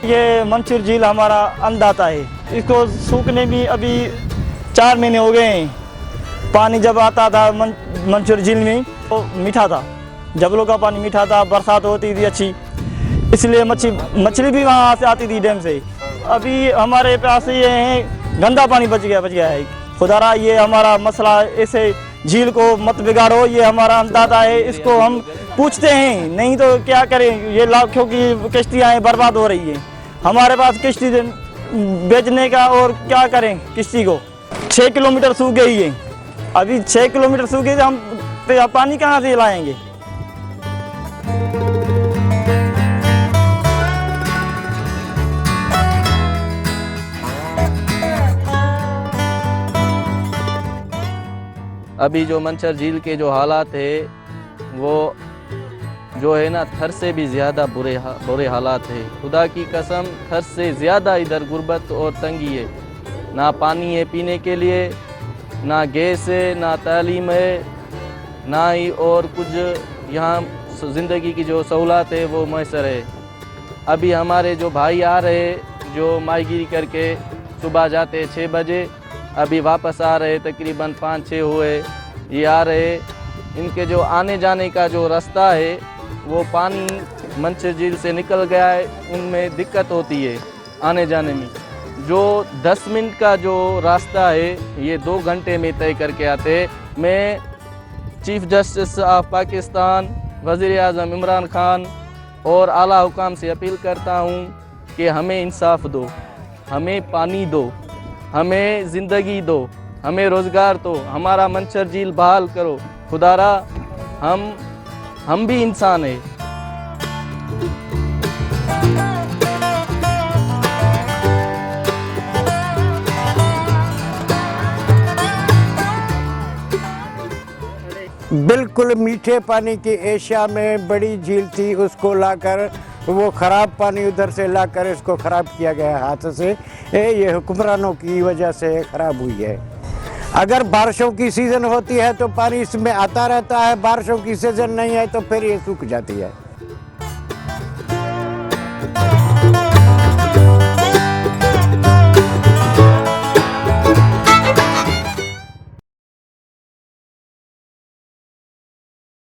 ये मंसूर झील हमारा अन्नदाता है। इसको सूखने भी अभी 4 महीने हो गए हैं। पानी जब आता था मंसूर झील में तो मीठा था, जबलों का पानी मीठा था, बरसात होती थी अच्छी, इसलिए मछली भी वहाँ से आती थी डैम से। अभी हमारे पास ये है गंदा पानी बच गया है। खुदारा ये हमारा मसला, ऐसे झील को मत बिगाड़ो, ये हमारा अन्नदाता है, इसको हम पूछते हैं, नहीं तो क्या करें। ये लाखों की किश्तियाँ बर्बाद हो रही है, हमारे पास किश्ती बेचने का, और क्या करें किश्ती को। 6 किलोमीटर सूख गई है, अभी 6 किलोमीटर सूखे तो हम पानी कहाँ से लाएंगे। अभी जो मंसूर झील के जो हालात है वो जो है ना, थर से भी ज़्यादा बुरे हालात है। खुदा की कसम, थर से ज़्यादा इधर गुर्बत और तंगी है। ना पानी है पीने के लिए, ना गैस है, ना तालीम है, ना ही और कुछ यहाँ ज़िंदगी की जो सहूलत है वो मैसर है। अभी हमारे जो भाई आ रहे, जो माहीगिरी करके सुबह जाते 6 बजे, अभी वापस आ रहे तकरीबन 5-6 हुए, ये आ रहे। इनके जो आने जाने का जो रास्ता है वो पानी मंसूर झील से निकल गया है, उनमें दिक्कत होती है आने जाने में। जो 10 मिनट का जो रास्ता है ये 2 घंटे में तय करके आते। मैं चीफ जस्टिस ऑफ पाकिस्तान, वज़ीर आज़म इमरान खान और आला हुकाम से अपील करता हूँ कि हमें इंसाफ दो, हमें पानी दो, हमें ज़िंदगी दो, हमें रोज़गार दो, हमारा मंसूर झील बहाल करो। खुदारा हम भी इंसान हैं। बिल्कुल मीठे पानी की एशिया में बड़ी झील थी, उसको लाकर वो ख़राब पानी उधर से लाकर इसको ख़राब किया गया हाथ से। ये हुक्मरानों की वजह से ख़राब हुई है। अगर बारिशों की सीज़न होती है तो पानी इसमें आता रहता है, बारिशों की सीज़न नहीं है तो फिर ये सूख जाती है।